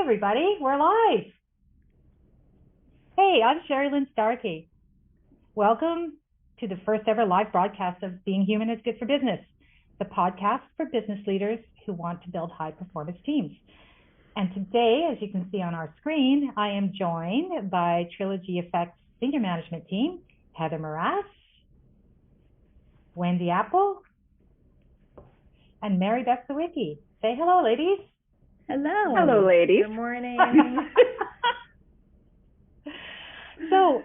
everybody, we're live. Hey, I'm Sherry Lynn Starkey. Welcome to the first ever live broadcast of Being Human is Good for Business, the podcast for business leaders who want to build high performance teams. And today, as you can see on our screen, I am joined by Trilogy Effect senior management team, Heather Morass, Wendy Apple, and Mary Beth Sawicki. Say hello, ladies. Hello. Hello, ladies. Good morning. So,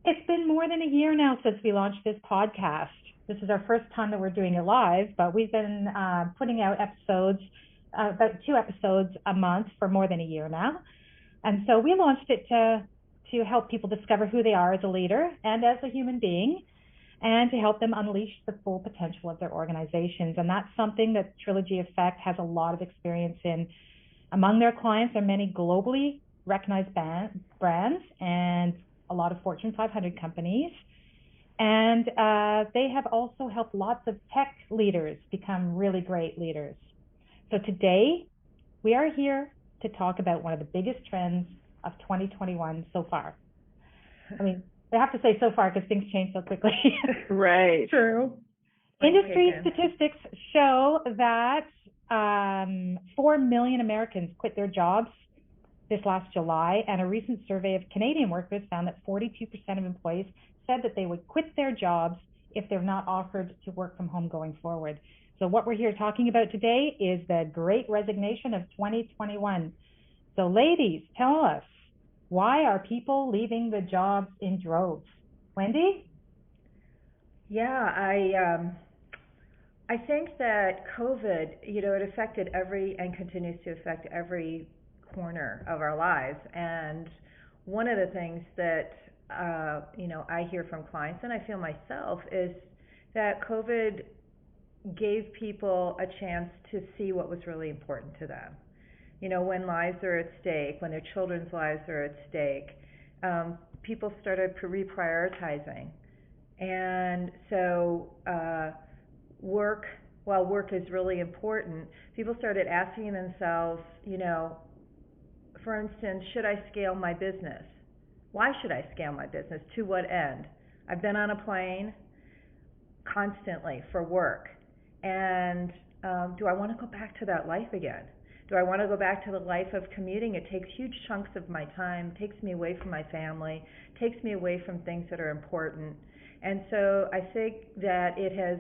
it's been more than a year now since we launched this podcast. This is our first time that we're doing it live, but we've been putting out episodes, about 2 episodes a month for more than a year now. And so we launched it to help people discover who they are as a leader and as a human being, and to help them unleash the full potential of their organizations. And that's something that Trilogy Effect has a lot of experience in. Among their clients are many globally recognized brands and a lot of Fortune 500 companies. And they have also helped lots of tech leaders become really great leaders. So today, we are here to talk about one of the biggest trends of 2021 so far. I mean, I have to say so far because things change so quickly. Right. True. Industry statistics show that 4 million Americans quit their jobs this last July, and a recent survey of Canadian workers found that 42% of employees said that they would quit their jobs if they're not offered to work from home going forward. So what we're here talking about today is the Great Resignation of 2021. So ladies, tell us, why are people leaving the jobs in droves? Wendy? Yeah, I think that COVID, it affected and continues to affect every corner of our lives. And one of the things that, I hear from clients and I feel myself is that COVID gave people a chance to see what was really important to them. When lives are at stake, when their children's lives are at stake, people started reprioritizing. And so while work is really important, people started asking themselves, for instance, should I scale my business? Why should I scale my business? To what end? I've been on a plane constantly for work. And do I want to go back to that life again? Do I want to go back to the life of commuting? It takes huge chunks of my time, takes me away from my family, takes me away from things that are important. And so I think that it has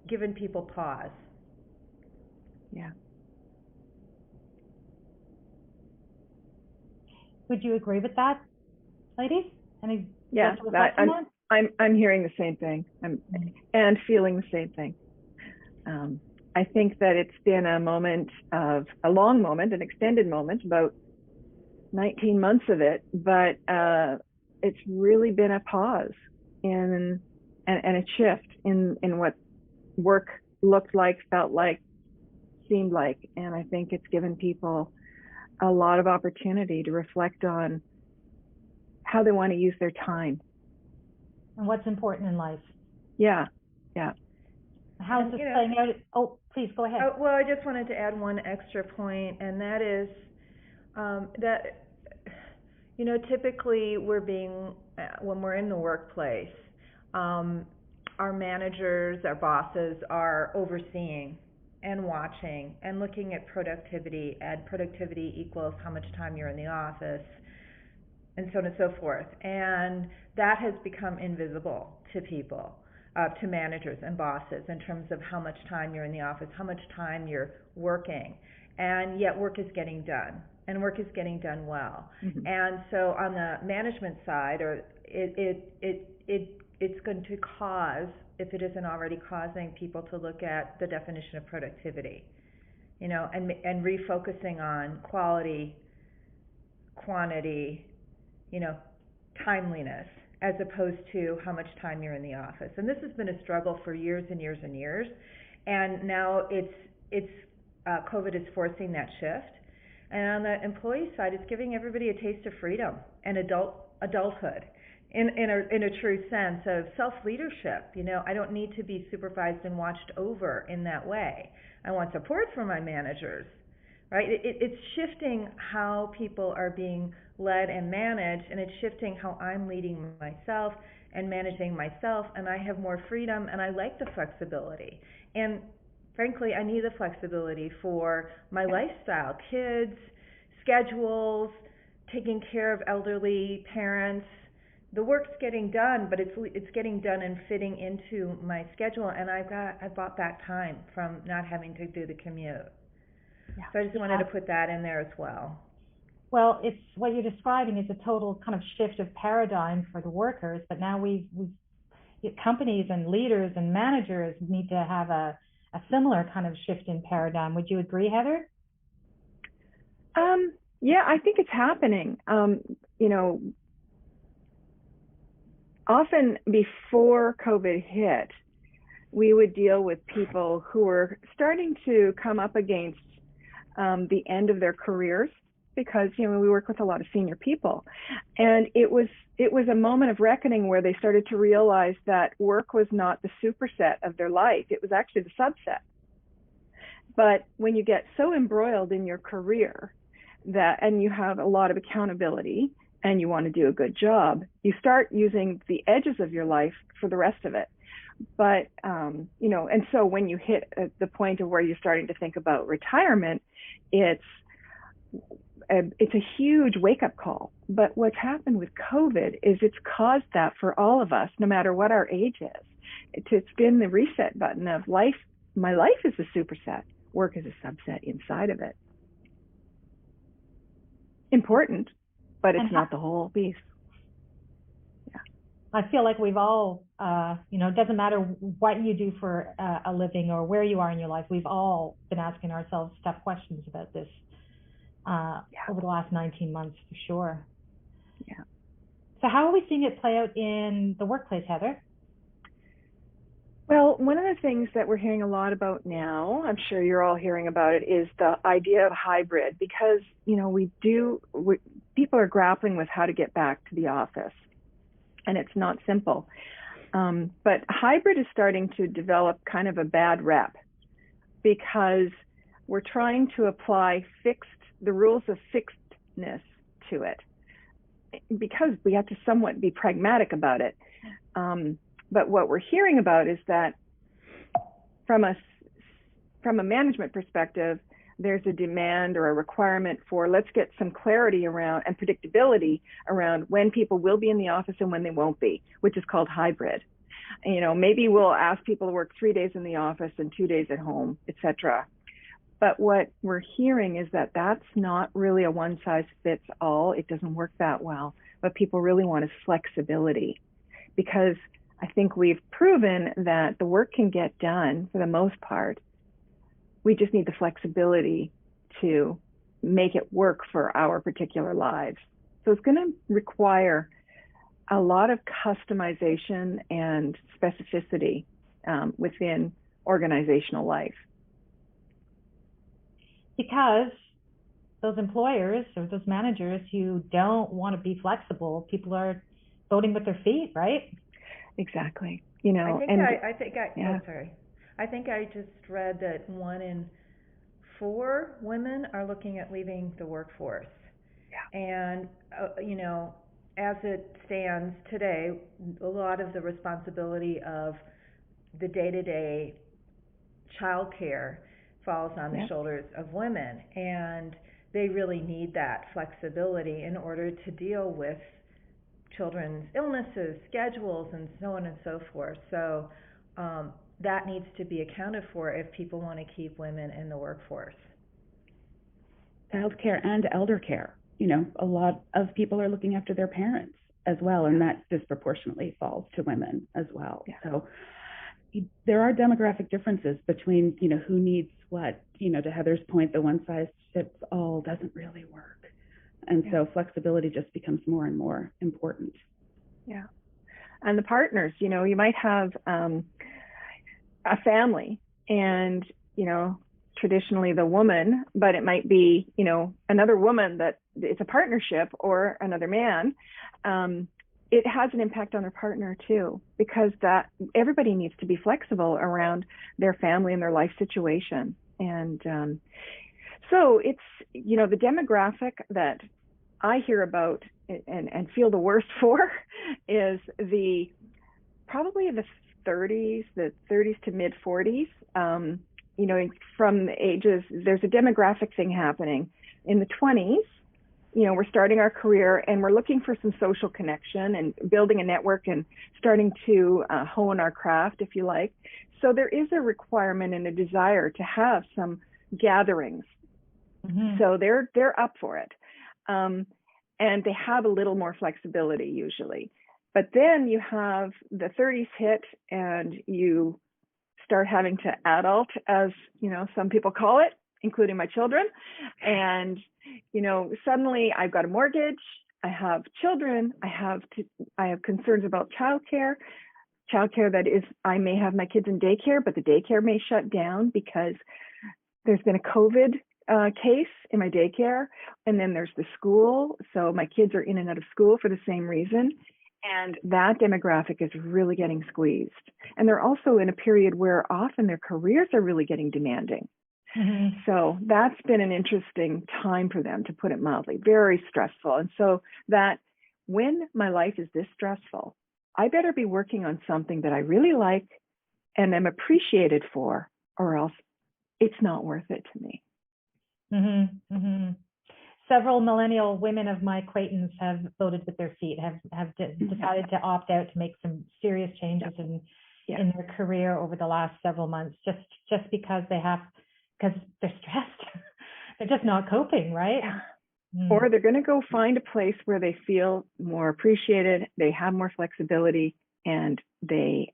given people pause. Yeah. Would you agree with that, ladies? Yeah, I'm hearing the same thing. And feeling the same thing. I think that it's been a long moment, an extended moment, about 19 months of it, but it's really been a pause and a shift in what work looked like, felt like, seemed like. And I think it's given people a lot of opportunity to reflect on how they want to use their time. And what's important in life. Yeah. How is this playing out? Oh, please go ahead. Well, I just wanted to add one extra point, and that is that, typically when we're in the workplace, our managers, our bosses are overseeing and watching and looking at productivity, productivity equals how much time you're in the office, and so on and so forth. And that has become invisible to people, to managers and bosses, in terms of how much time you're in the office, how much time you're working. And yet work is getting done, and work is getting done well. Mm-hmm. And so on the management side, it's going to cause, if it isn't already causing, people to look at the definition of productivity, and refocusing on quality, quantity, timeliness, as opposed to how much time you're in the office. And this has been a struggle for years and years and years. And now COVID is forcing that shift. And on the employee side, it's giving everybody a taste of freedom and adulthood in a true sense of self-leadership. I don't need to be supervised and watched over in that way. I want support from my managers, right? It's shifting how people are being led and managed, and it's shifting how I'm leading myself and managing myself, and I have more freedom, and I like the flexibility. And frankly, I need the flexibility for my lifestyle, kids, schedules, taking care of elderly parents. The work's getting done, but it's getting done and fitting into my schedule, and I bought back time from not having to do the commute. Yeah. So I just wanted to put that in there as well. Well, it's what you're describing is a total kind of shift of paradigm for the workers, but now companies and leaders and managers need to have a similar kind of shift in paradigm. Would you agree, Heather? Yeah, I think it's happening. You know, often before COVID hit, we would deal with people who were starting to come up against the end of their careers, because we work with a lot of senior people, and it was a moment of reckoning where they started to realize that work was not the superset of their life; it was actually the subset. But when you get so embroiled in your career and you have a lot of accountability and you want to do a good job, you start using the edges of your life for the rest of it. But and so when you hit the point of where you're starting to think about retirement, it's a huge wake-up call. But what's happened with COVID is it's caused that for all of us, no matter what our age is, to spin the reset button of life. My life is a superset. Work is a subset inside of it. Important, but it's not the whole piece. Yeah. I feel like we've all, it doesn't matter what you do for a living or where you are in your life, we've all been asking ourselves tough questions about this over the last 19 months, for sure. Yeah. So how are we seeing it play out in the workplace, Heather? Well, one of the things that we're hearing a lot about now, I'm sure you're all hearing about it, is the idea of hybrid, because, people are grappling with how to get back to the office, and it's not simple. But hybrid is starting to develop kind of a bad rep, because we're trying to apply the rules of fixedness to it, because we have to somewhat be pragmatic about it. But what we're hearing about is that from a management perspective, there's a demand or a requirement for, let's get some clarity around and predictability around when people will be in the office and when they won't be, which is called hybrid. Maybe we'll ask people to work 3 days in the office and 2 days at home, etc. But what we're hearing is that that's not really a one size fits all. It doesn't work that well. What people really want is flexibility, because I think we've proven that the work can get done for the most part. We just need the flexibility to make it work for our particular lives. So it's going to require a lot of customization and specificity within organizational life. Because those employers or those managers who don't want to be flexible, people are voting with their feet, right? Exactly. I think I just read that 1 in 4 women are looking at leaving the workforce. Yeah. And as it stands today, a lot of the responsibility of the day-to-day childcare falls on the shoulders of women, and they really need that flexibility in order to deal with children's illnesses, schedules, and so on and so forth. So that needs to be accounted for if people want to keep women in the workforce. Childcare and elder care. A lot of people are looking after their parents as well, and that disproportionately falls to women as well. Yeah. So there are demographic differences between, who needs what. To Heather's point, the one size fits all doesn't really work. And so flexibility just becomes more and more important. Yeah. And the partners, you might have a family and, traditionally the woman, but it might be, another woman that it's a partnership, or another man. It has an impact on their partner too, because that everybody needs to be flexible around their family and their life situation. And So it's, the demographic that I hear about and feel the worst for is probably the 30s to mid 40s. From the ages, there's a demographic thing happening in the 20s. We're starting our career and we're looking for some social connection and building a network and starting to hone our craft, if you like. So there is a requirement and a desire to have some gatherings. Mm-hmm. So they're up for it. And they have a little more flexibility usually. But then you have the 30s hit and you start having to adult, as some people call it, including my children. And suddenly I've got a mortgage, I have children, I have concerns about childcare that is, I may have my kids in daycare, but the daycare may shut down because there's been a COVID case in my daycare. And then there's the school, so my kids are in and out of school for the same reason. And that demographic is really getting squeezed. And they're also in a period where often their careers are really getting demanding. Mm-hmm. So that's been an interesting time for them, to put it mildly, very stressful. And so that when my life is this stressful, I better be working on something that I really like and am appreciated for, or else it's not worth it to me. Mm-hmm. Mm-hmm. Several millennial women of my acquaintance have voted with their feet, have decided to opt out, to make some serious changes in their career over the last several months, just because they're stressed. They're just not coping, right? Mm. Or they're going to go find a place where they feel more appreciated, they have more flexibility, and they're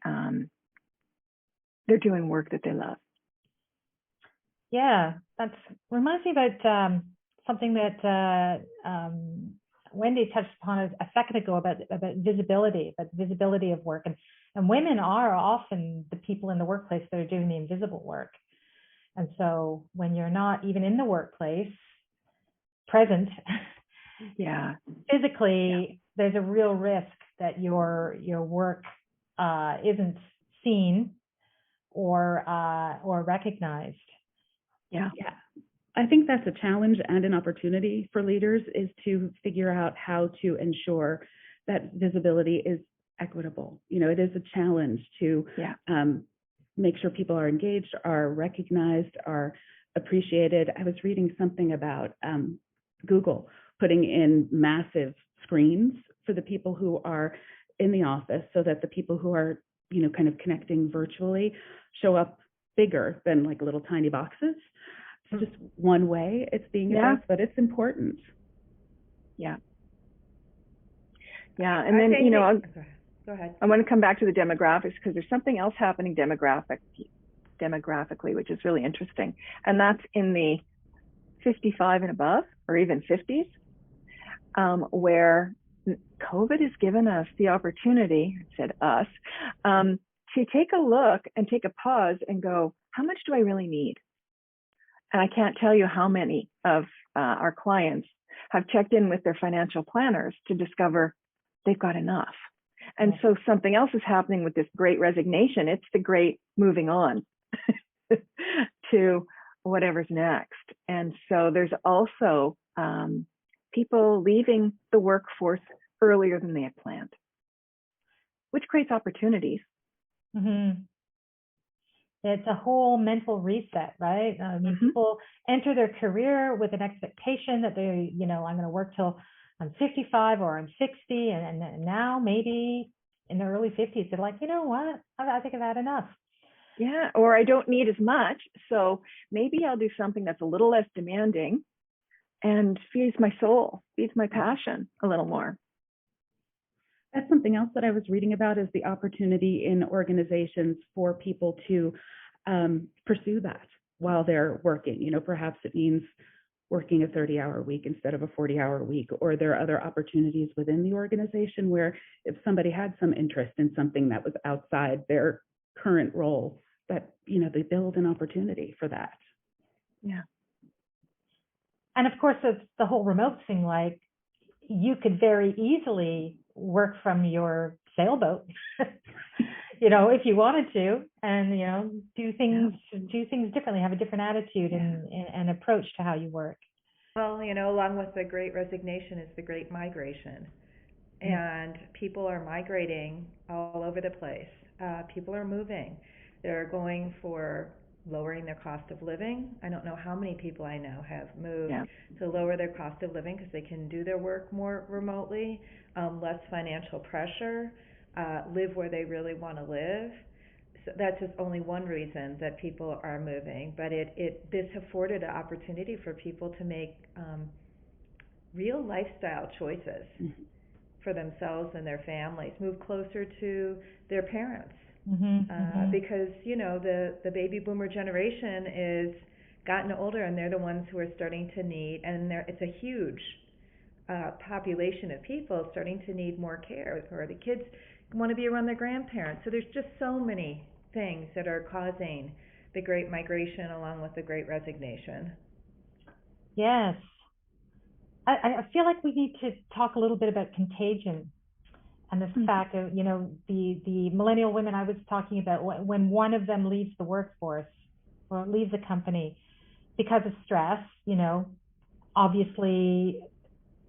doing work that they love. Yeah, that reminds me about something that Wendy touched upon a second ago about visibility, of work. And women are often the people in the workplace that are doing the invisible work. And so when you're not even in the workplace, present, physically, there's a real risk that your work isn't seen or recognized. Yeah. I think that's a challenge and an opportunity for leaders, is to figure out how to ensure that visibility is equitable. It is a challenge to make sure people are engaged, are recognized, are appreciated. I was reading something about Google putting in massive screens for the people who are in the office, so that the people who are, kind of connecting virtually show up bigger than like little tiny boxes. It's just one way it's being addressed, but it's important. Yeah. And then, go ahead. I want to come back to the demographics, because there's something else happening demographically, which is really interesting. And that's in the 55 and above, or even 50s, where COVID has given us the opportunity, to take a look and take a pause and go, how much do I really need? And I can't tell you how many of our clients have checked in with their financial planners to discover they've got enough. And so something else is happening with this Great Resignation. It's the great moving on to whatever's next. And so there's also people leaving the workforce earlier than they had planned, which creates opportunities. Mm-hmm. It's a whole mental reset, right? People enter their career with an expectation that I'm going to work till I'm 55 or I'm 60, and now maybe in the early 50s, they're like, you know what? I think I've had enough. Yeah, or I don't need as much, so maybe I'll do something that's a little less demanding and feeds my soul, feeds my passion a little more. That's something else that I was reading about, is the opportunity in organizations for people to pursue that while they're working. Perhaps it means working a 30-hour week instead of a 40-hour week, or there are other opportunities within the organization where if somebody had some interest in something that was outside their current role, that, they build an opportunity for that. Yeah. And of course, it's the whole remote thing, like you could very easily work from your sailboat. if you wanted to, and, do things differently, have a different attitude and approach to how you work. Well, along with the Great Resignation is the Great Migration. And people are migrating all over the place. People are moving. They're going for lowering their cost of living. I don't know how many people I know have moved to lower their cost of living because they can do their work more remotely, less financial pressure, live where they really want to live. So that's just only one reason that people are moving, but this afforded an opportunity for people to make real lifestyle choices for themselves and their families, move closer to their parents. Because, the baby boomer generation is gotten older, and they're the ones who are starting to need, and it's a huge population of people starting to need more care, or the kids want to be around their grandparents. So there's just so many things that are causing the Great Migration along with the Great Resignation. Yes. I feel like we need to talk a little bit about contagion and this fact of, the millennial women I was talking about, when one of them leaves the workforce or leaves a company because of stress, obviously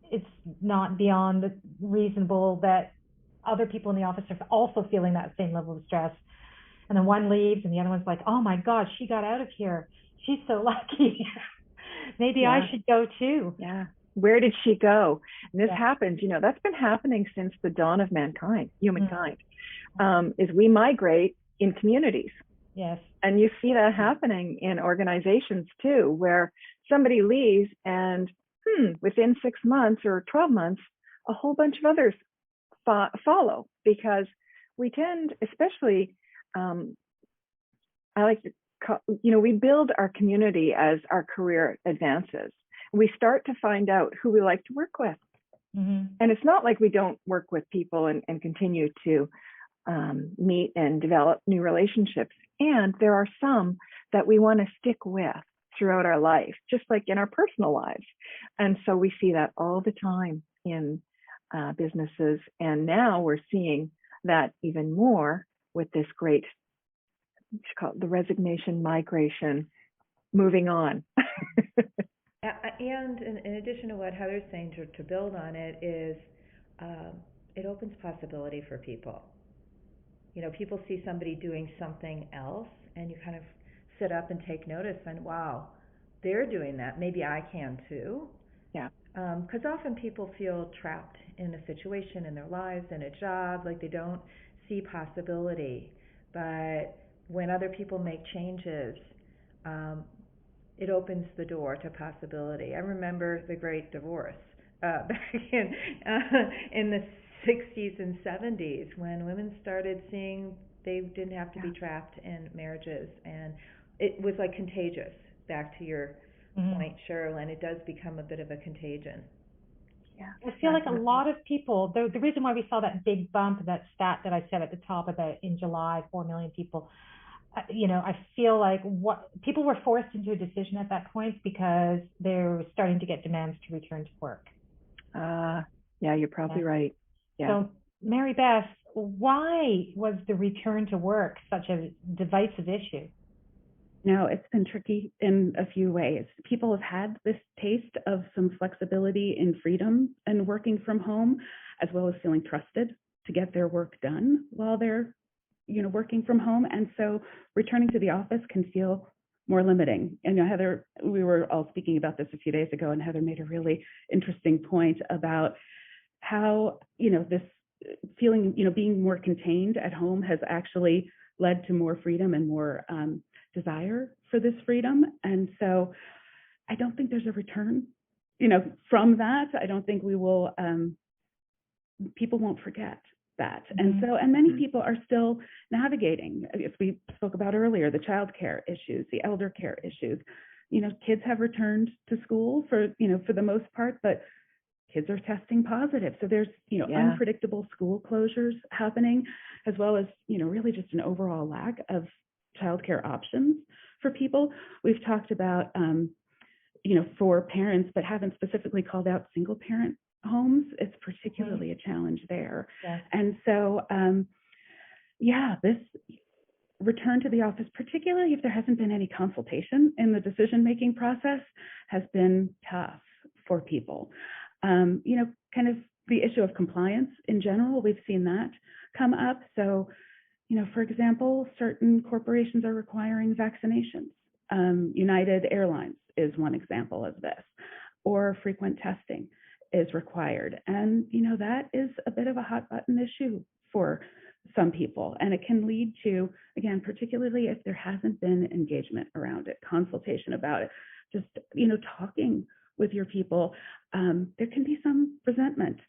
it's not beyond reasonable that other people in the office are also feeling that same level of stress. And then one leaves and the other one's like, oh my God, she got out of here. She's so lucky. Maybe I should go too. Yeah. Where did she go? And this happens, that's been happening since the dawn of humankind, is we migrate in communities. Yes. And you see that happening in organizations too, where somebody leaves and within 6 months or 12 months, a whole bunch of others follow, because we tend, especially, I like to call, we build our community as our career advances. We start to find out who we like to work with. And it's not like we don't work with people and continue to meet and develop new relationships. And there are some that we want to stick with throughout our life, just like in our personal lives. And so we see that all the time in businesses. And now we're seeing that even more with this great, what's called the resignation, migration, moving on. And in addition to what Heather's saying, to build on it, is it opens possibility for people. People see somebody doing something else, and you kind of sit up and take notice, and wow, they're doing that. Maybe I can too. Yeah. Because often people feel trapped in a situation in their lives, in a job, like they don't see possibility. But when other people make changes, it opens the door to possibility. I remember the Great Divorce back in the 60s and 70s, when women started seeing they didn't have to be trapped in marriages, and it was like contagious. Back to your point, Sherilyn, it does become a bit of a contagion. Yeah, I feel like a lot of people, the reason why we saw that big bump, that stat that I said at the top about in July, 4 million people, I feel like people were forced into a decision at that point because they're starting to get demands to return to work. Yeah, you're probably right. Yeah. So, Mary Beth, why was the return to work such a divisive issue? It's been tricky in a few ways. People have had this taste of some flexibility in freedom and working from home, as well as feeling trusted to get their work done while they're working from home. And so returning to the office can feel more limiting. And Heather, we were all speaking about this a few days ago, and Heather made a really interesting point about how, this feeling, being more contained at home has actually led to more freedom and more desire for this freedom. And so I don't think there's a return, from that. I don't think we will, people won't forget that. And so, and many people are still navigating, as we spoke about earlier, the child care issues, the elder care issues. Kids have returned to school for the most part, but kids are testing positive. So there's, unpredictable school closures happening, as well as, really just an overall lack of childcare options for people. We've talked about, for parents, but haven't specifically called out single parent homes. It's particularly a challenge there. Yeah. And so this return to the office, particularly if there hasn't been any consultation in the decision-making process, has been tough for people. Kind of the issue of compliance in general, we've seen that come up. So, for example, certain corporations are requiring vaccinations. United Airlines is one example of this, or frequent testing is required. And, that is a bit of a hot button issue for some people. And it can lead to, again, particularly if there hasn't been engagement around it, consultation about it, just, talking with your people, there can be some resentment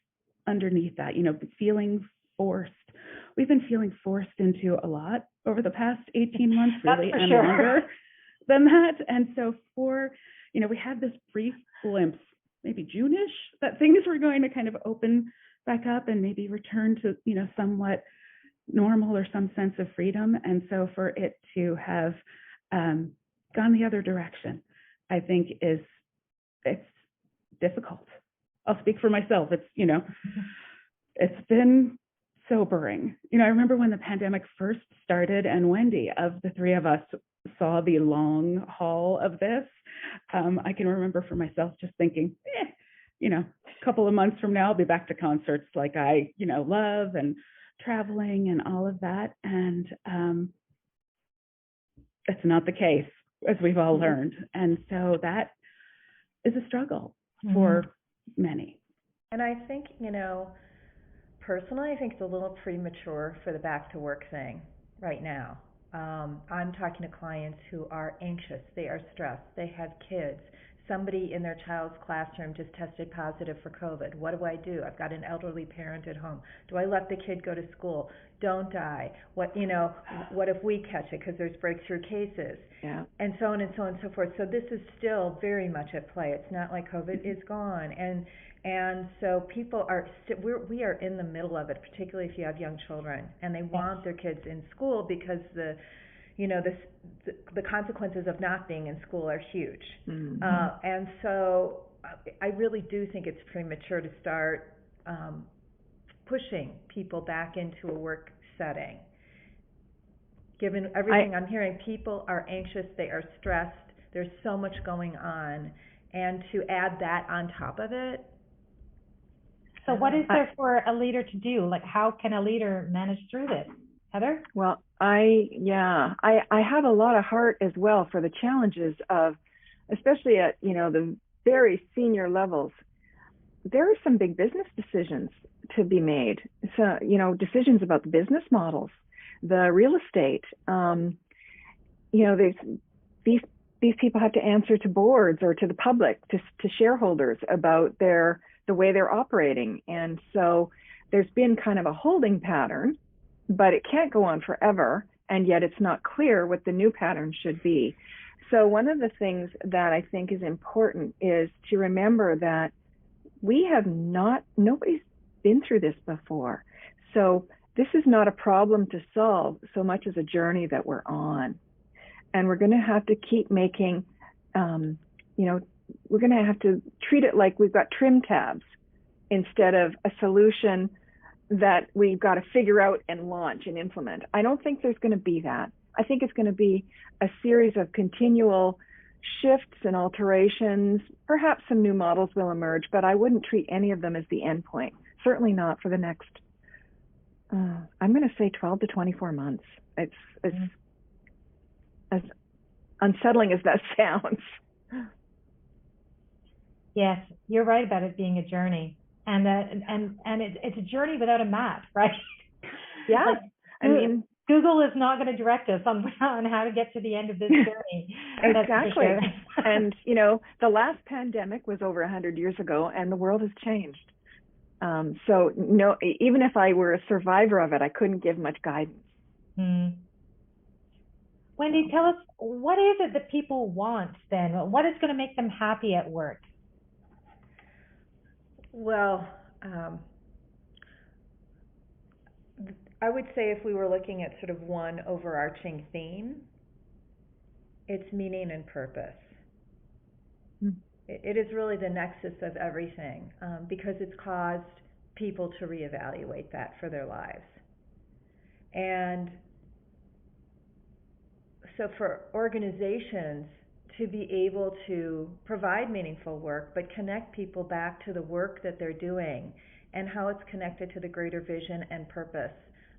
underneath that, feeling forced. We've been feeling forced into a lot over the past 18 months, really, and sure. longer than that. And so we had this brief glimpse, maybe June-ish, that things were going to kind of open back up and maybe return to, somewhat normal or some sense of freedom. And so for it to have gone the other direction, I think it's difficult. I'll speak for myself. It's, it's been sobering. I remember when the pandemic first started and Wendy, of the three of us, saw the long haul of this. I can remember for myself just thinking, a couple of months from now, I'll be back to concerts like I, love, and traveling and all of that. And that's not the case, as we've all learned. And so that is a struggle for many. And I think, personally, I think it's a little premature for the back to work thing right now. I'm talking to clients who are anxious, they are stressed, they have kids. Somebody in their child's classroom just tested positive for COVID. What do? I've got an elderly parent at home. Do I let the kid go to school? Don't I? What if we catch it because there's breakthrough cases? Yeah. And so on and so on and so forth. So this is still very much at play. It's not like COVID is gone. And so people are, we are in the middle of it, particularly if you have young children, and they want their kids in school because the consequences of not being in school are huge. Mm-hmm. And so I really do think it's premature to start pushing people back into a work setting. Given everything I'm hearing, people are anxious, they are stressed, there's so much going on, and to add that on top of it. So what is there for a leader to do? Like, how can a leader manage through this? Heather? Well, I have a lot of heart as well for the challenges of, especially at, the very senior levels. There are some big business decisions to be made. So, decisions about the business models, the real estate. These people have to answer to boards or to the public, to shareholders about the way they're operating. And so there's been kind of a holding pattern, but it can't go on forever, and yet it's not clear what the new pattern should be. So one of the things that I think is important is to remember that nobody's been through this before. So this is not a problem to solve so much as a journey that we're on. And we're going to have to keep making, we're going to have to treat it like we've got trim tabs instead of a solution that we've got to figure out and launch and implement. I don't think there's going to be that. I think it's going to be a series of continual shifts and alterations. Perhaps some new models will emerge, but I wouldn't treat any of them as the end point. Certainly not for the next, I'm going to say 12 to 24 months. It's as unsettling as that sounds. Yes, you're right about it being a journey, and it's a journey without a map, right? Yeah, I mean, Google is not going to direct us on how to get to the end of this journey. Exactly. And the last pandemic was over 100 years ago, and the world has changed. So no, even if I were a survivor of it, I couldn't give much guidance. Wendy, tell us, what is it that people want then? What is going to make them happy at work? Well, I would say if we were looking at sort of one overarching theme, it's meaning and purpose. It is really the nexus of everything, because it's caused people to reevaluate that for their lives. And so for organizations to be able to provide meaningful work, but connect people back to the work that they're doing and how it's connected to the greater vision and purpose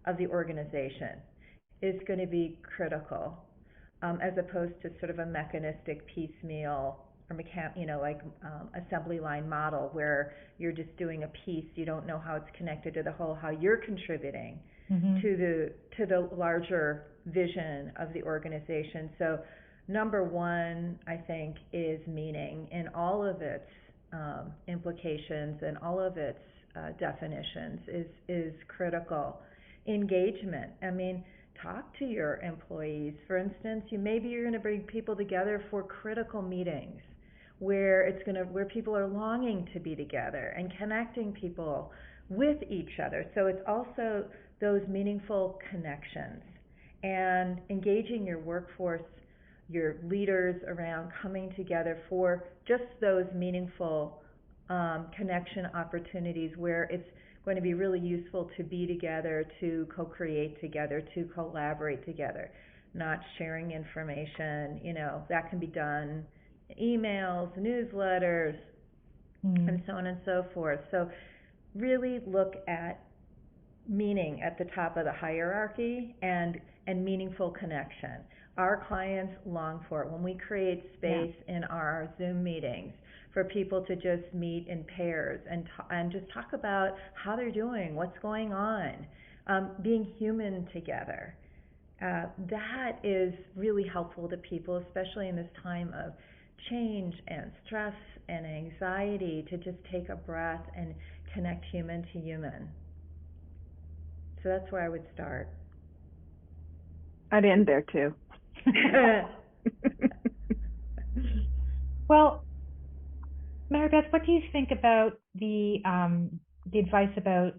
of the organization is going to be critical, as opposed to sort of a mechanistic piecemeal or assembly line model where you're just doing a piece, you don't know how it's connected to the whole, how you're contributing to the larger vision of the organization. So number one, I think, is meaning in all of its implications and all of its definitions is critical. Engagement. I mean, talk to your employees. For instance, maybe you're going to bring people together for critical meetings where people are longing to be together and connecting people with each other. So it's also those meaningful connections and engaging your workforce, your leaders around coming together for just those meaningful connection opportunities where it's going to be really useful to be together, to co-create together, to collaborate together, not sharing information. That can be done emails, newsletters, and so on and so forth. So really look at meaning at the top of the hierarchy and meaningful connection. Our clients long for it. When we create space in our Zoom meetings for people to just meet in pairs and just talk about how they're doing, what's going on, being human together, that is really helpful to people, especially in this time of change and stress and anxiety, to just take a breath and connect human to human. So that's where I would start. I'd end there too. Well, Mary Beth, what do you think about the advice about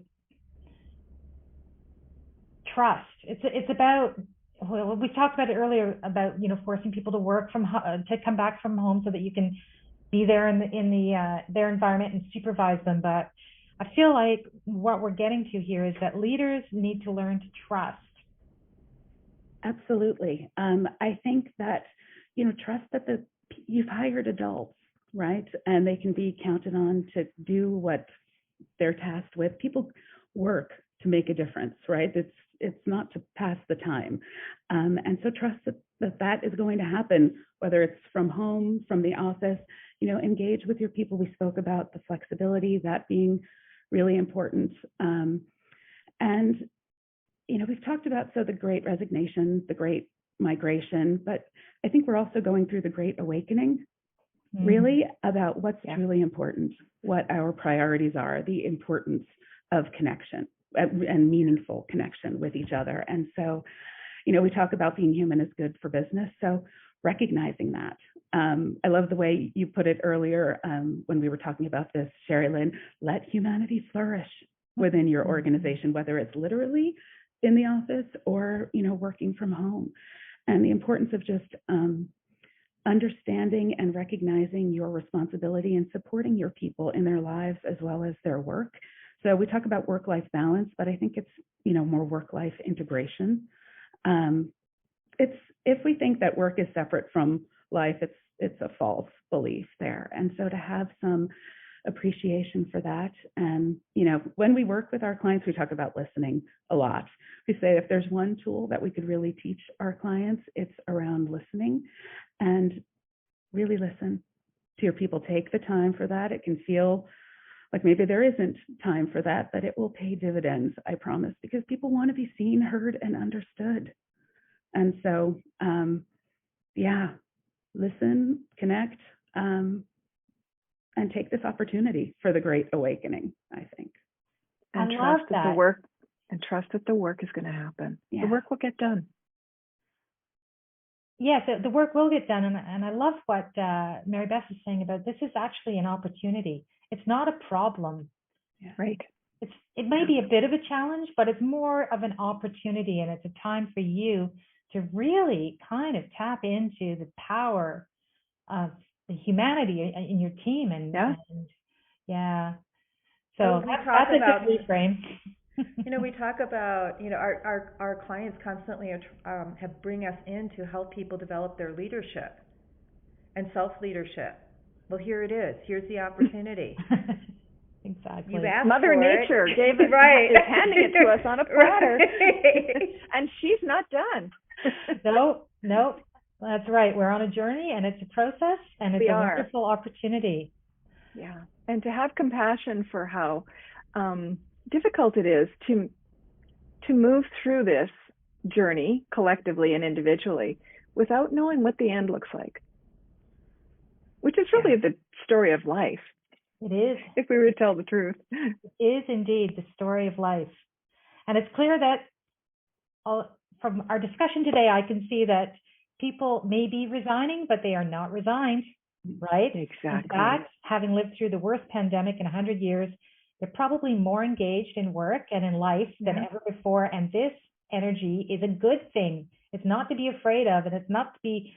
trust? It's about, well, we talked about it earlier about forcing people to work to come back from home so that you can be there in their environment and supervise them. But I feel like what we're getting to here is that leaders need to learn to trust. Absolutely. I think that, trust that you've hired adults, right? And they can be counted on to do what they're tasked with. People work to make a difference, right? It's not to pass the time. And so trust that is going to happen, whether it's from home, from the office. Engage with your people. We spoke about the flexibility, that being really important. And we've talked about the Great Resignation, the Great Migration, but I think we're also going through the Great Awakening, really about what's truly important, what our priorities are, the importance of connection and meaningful connection with each other. And so, we talk about being human is good for business. So recognizing that. I love the way you put it earlier when we were talking about this, Sherry Lynn, let humanity flourish within your organization, whether it's literally in the office or, working from home. And the importance of just understanding and recognizing your responsibility and supporting your people in their lives as well as their work. So we talk about work-life balance, but I think it's, more work-life integration. If we think that work is separate from life, it's a false belief there. And so to have some appreciation for that. And, when we work with our clients, we talk about listening a lot. We say if there's one tool that we could really teach our clients, it's around listening, and really listen to your people. Take the time for that. It can feel like maybe there isn't time for that, but it will pay dividends, I promise, because people want to be seen, heard, and understood. And so, listen, connect, and take this opportunity for the Great Awakening, I think. And trust that the work is going to happen. Yeah. The work will get done. Yes, the work will get done. And I love what Mary Beth is saying about this is actually an opportunity. It's not a problem. Yeah. Right. It may be a bit of a challenge, but it's more of an opportunity, and it's a time for you to really kind of tap into the power of the humanity in your team. So that's a good reframe. We talk about, our clients constantly have bring us in to help people develop their leadership and self-leadership. Well, here it is. Here's the opportunity. Exactly. You've asked Mother for Nature it. gave it, Right. is handing it to us on a platter. Right. And she's not done. No, that's right. We're on a journey, and it's a process, and it's a wonderful opportunity. Yeah, and to have compassion for how difficult it is to move through this journey collectively and individually without knowing what the end looks like, which is really the story of life. It is. If we were to tell the truth. It is indeed the story of life. And it's clear that from our discussion today, I can see that people may be resigning, but they are not resigned, right? Exactly. In fact, having lived through the worst pandemic in 100 years, they're probably more engaged in work and in life than ever before. And this energy is a good thing. It's not to be afraid of, and it's not to be,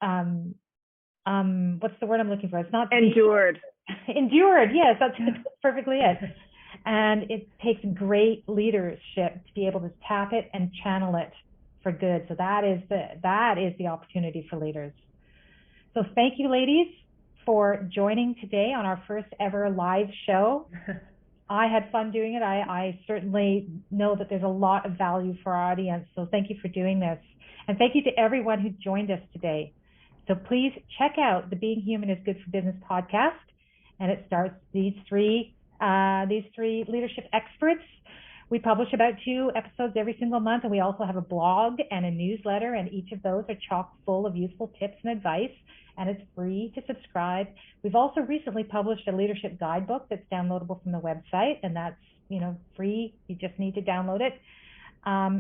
what's the word I'm looking for? It's not to endured. Endured, yes, that's perfectly it. And it takes great leadership to be able to tap it and channel it for good. So that is the opportunity for leaders. So thank you, ladies, for joining today on our first ever live show. I had fun doing it. I certainly know that there's a lot of value for our audience. So thank you for doing this. And thank you to everyone who joined us today. So please check out the Being Human is Good for Business podcast. And it starts these three leadership experts. We publish about 2 episodes every single month, and we also have a blog and a newsletter, and each of those are chock full of useful tips and advice, and it's free to subscribe. We've also recently published a leadership guidebook that's downloadable from the website, and that's free. You just need to download it.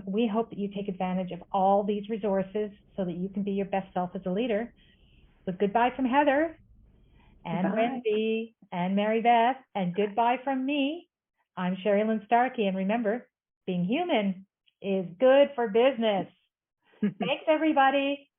We hope that you take advantage of all these resources so that you can be your best self as a leader. So goodbye from Heather and Wendy and Mary Beth, and goodbye from me. I'm Sherry Lynn Starkey, and remember, being human is good for business. Thanks, everybody.